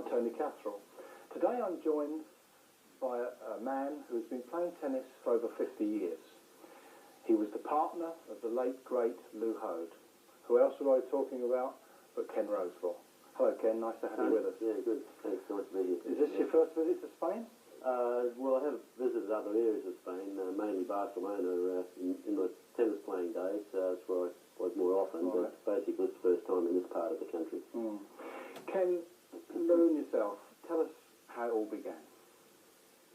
I'm Tony Catherall. Today I'm joined by a man who's been playing tennis for over 50 years. He was the partner of the late, great Lew Hoad. Who else were I talking about but Ken Rosewall? Hello Ken, nice to have you with us. Yeah, good. Thanks, nice to be here. Is this your first visit to Spain? Well, I have visited other areas of Spain, mainly Barcelona in my tennis playing days. That's where I was more often, but basically it's the first time in this part of the country. Ken, Lew and yourself, tell us how it all began.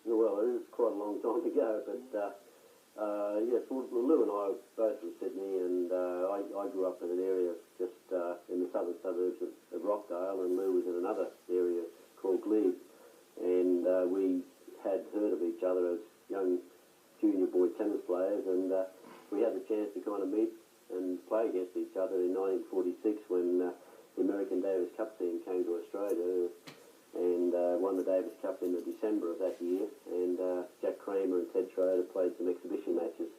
Well, it is quite a long time ago, but yes, well, Lew and I are both from Sydney, and I grew up in an area just in the southern suburbs of Rockdale, and Lew was in another area called Glebe, and we had heard of each other as young junior boy tennis players, and we had the chance to kind of meet and play against each other in 1946 when the American Davis Cup team came to Australia and won the Davis Cup in December of that year, and Jack Kramer and Ted Schroeder played some exhibition matches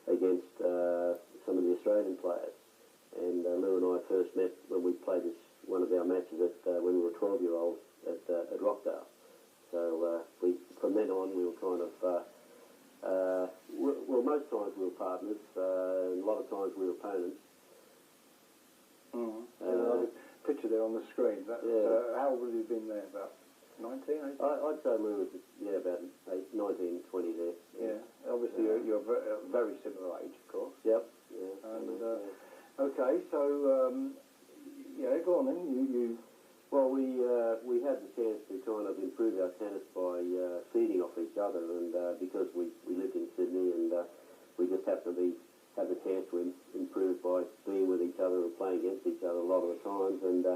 against some of the Australian players, and Lew and I first met when we played one of our matches when we were 12-year-olds at Rockdale. So from then on we were kind of well, most times we were partners, and a lot of times we were opponents. Picture there on the screen. How old would you have been there? About 19, 18? I'd say Lew was about 19, 20 there. Yeah, obviously you're a very similar age, of course. Yep. Yeah. And okay, so yeah, go on then. Well, we had the chance to kind of improve our tennis by feeding off each other, and because we lived in Sydney, and we just happened to have the chance to improve by being with each other and playing against each other a lot of the times, and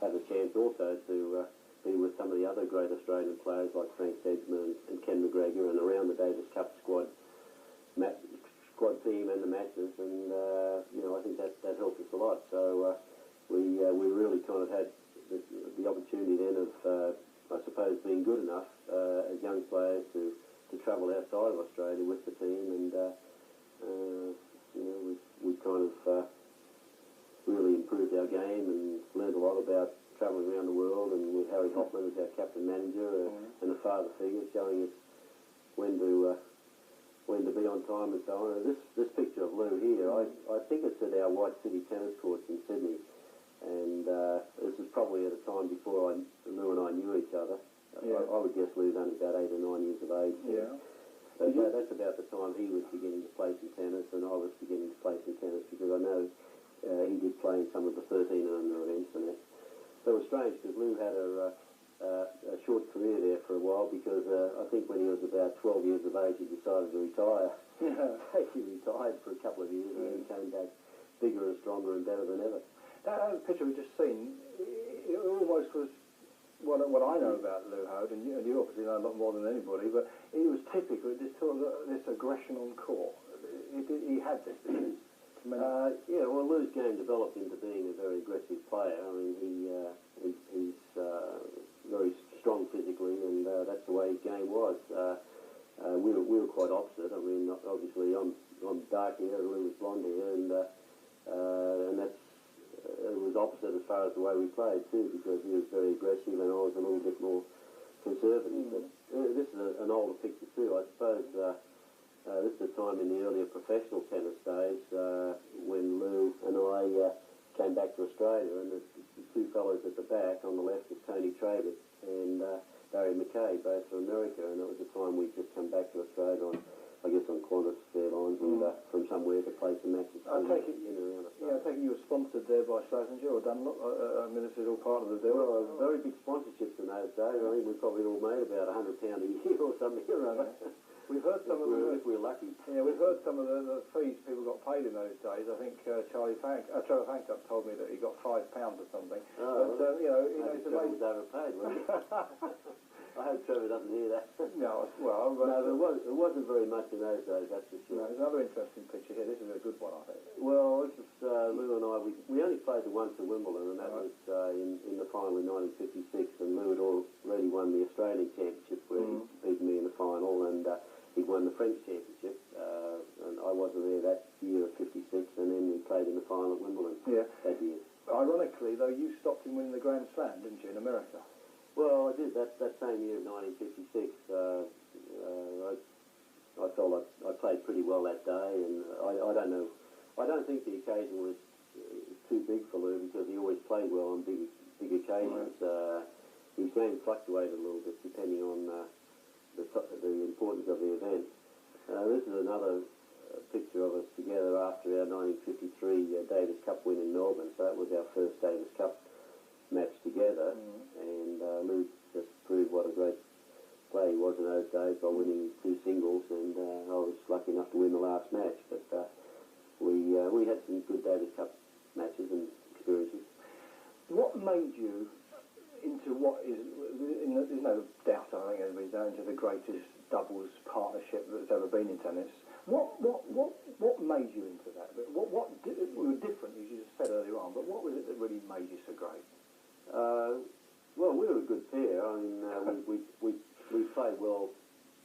have the chance also to be with some of the other great Australian players like Frank Sedgman and Ken McGregor, and around the Davis Cup squad team and the matches, and I think that helped us a lot. So we really kind of had the opportunity then of I suppose being good enough as young players to travel outside of Australia with the team, and we kind of really improved our game and learned a lot about travelling around the world, and with Harry Hoffman as our captain manager and a father figure showing us when to be on time and so on. And this picture of Lew here, I think it's at our White City tennis courts in Sydney, and this was probably at a time before Lew and I knew each other. I would guess Lew's only about 8 or 9 years of age. Yeah. So that's about the time he was beginning to play some tennis, and I was beginning to play some tennis, because I know he did play in some of the 13 under events and that. So it was strange, because Lew had a short career there for a while, because I think when he was about 12 years of age he decided to retire. He retired for a couple of years and then came back bigger and stronger and better than ever. That picture we've just seen, it almost was what I know about Lew Hoad, and you obviously know a lot more than anybody, but he was typical, this sort of this aggression on court. He had this, didn't he? Yeah, well, Lew's game developed into being a very aggressive player. I mean, he's very strong physically, and that's the way his game was. We were quite opposite. I mean, obviously I'm dark hair, Lew was blonde hair, and that's it was opposite as far as the way we played too, because he was very aggressive and I was a little bit more conservative. But this is an older picture too, I suppose. This is a time in the earlier professional tennis days when Lew and I came back to Australia, and the two fellows at the back on the left is Tony Traber and Barry McKay, both from America, and it was a time we'd just come back to Australia on, I guess, on Qantas Airlines and from somewhere to play some matches. I take it you were sponsored there by Schlesinger or Dunlop. I mean, this is all part of the deal. Well, very big sponsorships in those days. I think we probably all made about £100 a year or something or other. We've heard some if we're lucky. Yeah, we've heard some of the fees people got paid in those days. I think Trevor Fancup told me that he got £5 or something. Oh, but Trevor was overpaid, wasn't he? I hope Trevor doesn't hear that. No, well, but no, it wasn't very much in those days, that's for sure. No, there's another interesting picture here. This is a good one, I think. Well, this is Lew and I. We only played the once at Wimbledon, and that was in the final in 1956. And Lew had already won the Australian Championship, where he beat me in the final, and he won the French Championship. And I wasn't there that year of '56, and then we played in the final at Wimbledon that year. Ironically, though, you stopped him winning the Grand Slam, didn't you, in America? Well, I did that same year of 1956. I felt I played pretty well that day, and I don't know. I don't think the occasion was too big for Lew because he always played well on big occasions. His game fluctuated a little bit depending on the importance of the event. This is another picture of us together after our 1953 Davis Cup win in Melbourne. So that was our first Davis Cup match together, and Lew just proved what a great player he was in those days by winning 2 singles, and I was lucky enough to win the last match. But we had some good Davis Cup matches and experiences. What made you into what is, there's no doubt, I think everybody's known, into the greatest doubles partnership that's ever been in tennis. What made you into that? We were different, as you just said earlier on, but what was it that really made you so great? Well, we were a good pair. I mean, we played well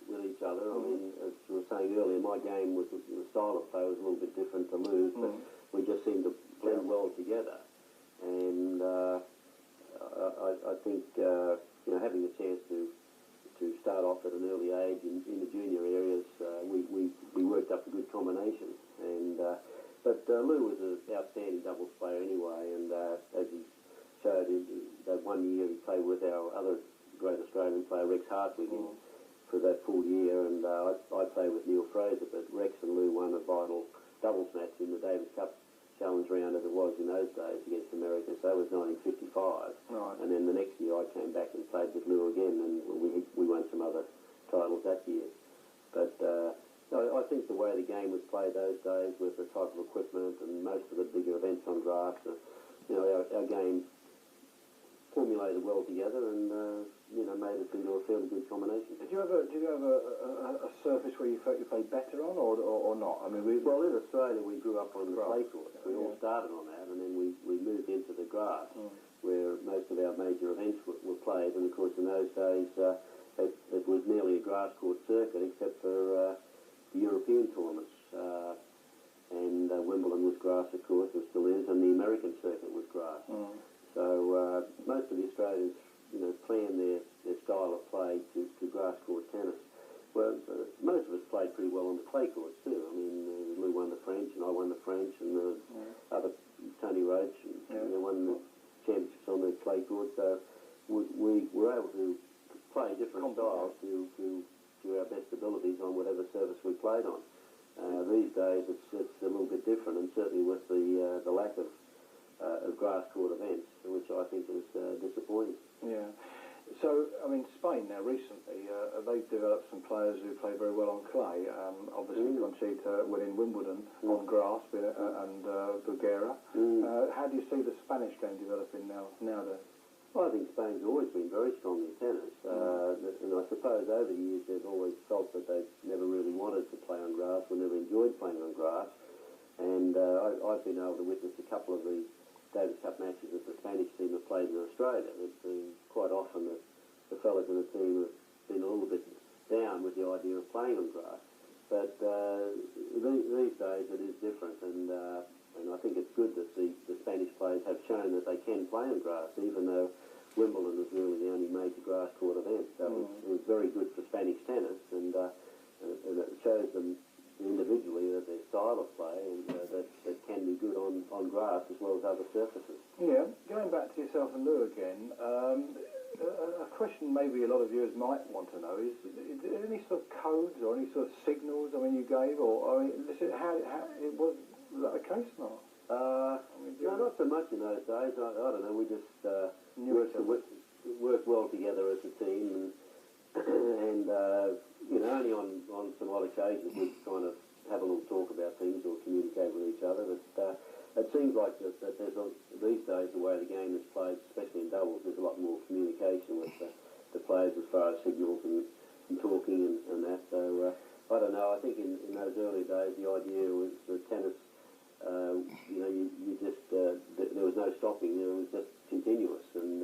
with each other. I mean, as you were saying earlier, my game was, the style of play was a little bit different to Lew's, but we just seemed to blend well together. And I think having a chance to start off at an early age in the junior areas, we worked up a good combination. And but Lew was an outstanding doubles player anyway, and as he showed, that one year he played with our other great Australian player, Rex Hartwig, for that full year, and I played with Neil Fraser, but Rex and Lew won a vital doubles match in the Davis Cup Challenge round as it was in those days against America. So that was 1955. Right. And then the next year I came back and played with Lew again, and we won some other titles that year. But I think the way the game was played those days with the type of equipment and most of the bigger events on grass, our game formulated well together and made it into a fairly good combination. Did you have a surface where you felt you played better on, or not? I mean, well, in Australia we grew up on the clay courts. We all started on that, and then we moved into the grass, where most of our major events were played. And of course, in those days, it was nearly a grass court circuit, except for the European tournaments. And Wimbledon was grass, of course, and still is, and the American circuit was grass. So most of the Australians, planned their style of play to grass court tennis. Well, most of us played pretty well on the clay courts too. I mean, Lew won the French, and I won the French, and the other Tony Roach won the championships on the clay courts. So we were able to play different styles to our best abilities on whatever surface we played on. These days, it's a little bit different, and certainly with the lack of grass court events, which I think is disappointing. Yeah. So, I mean, Spain now recently, they've developed some players who play very well on clay. Obviously, Conchita winning Wimbledon on grass, and Bulgaria. How do you see the Spanish game developing nowadays? Well, I think Spain's always been very strong in tennis, and I suppose over the years they've always felt that they've never really wanted to play on grass, or never enjoyed playing on grass. And I've been able to witness a couple of the Davis Cup matches that the Spanish team have played in Australia. It's been quite often that the fellas in the team have been a little bit down with the idea of playing on grass. But these days it is different, and I think it's good that the Spanish players have shown that they can play on grass, even though Wimbledon was really the only major grass court event. So it was very good for Spanish tennis, and it shows them individually that their style of play and that can be good on grass as well as other surfaces. Yeah, going back to yourself and Lew again, a question maybe a lot of viewers might want to know is there any sort of codes or any sort of signals, I mean, you gave, or how it was that the case or not? No, not so much in those days. I don't know, we just worked well together as a team, and only on some odd occasions we kind of have a little talk about things or communicate with each other. But it seems like that there's these days, the way the game is played, especially in doubles, there's a lot more communication with the players as far as signals and talking and that. So I don't know. I think in those early days the idea was that tennis, you just there was no stopping. It was just continuous, and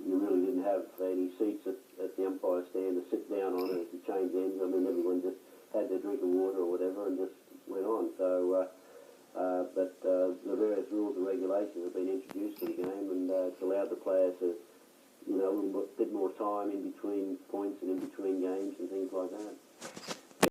you really didn't have any seats at the umpire stand to sit down on and to change ends. I mean, everyone just had their drink of water or whatever and just went on. So but the various rules and regulations have been introduced to the game, and it's allowed the player to, a little bit more time in between points and in between games and things like that.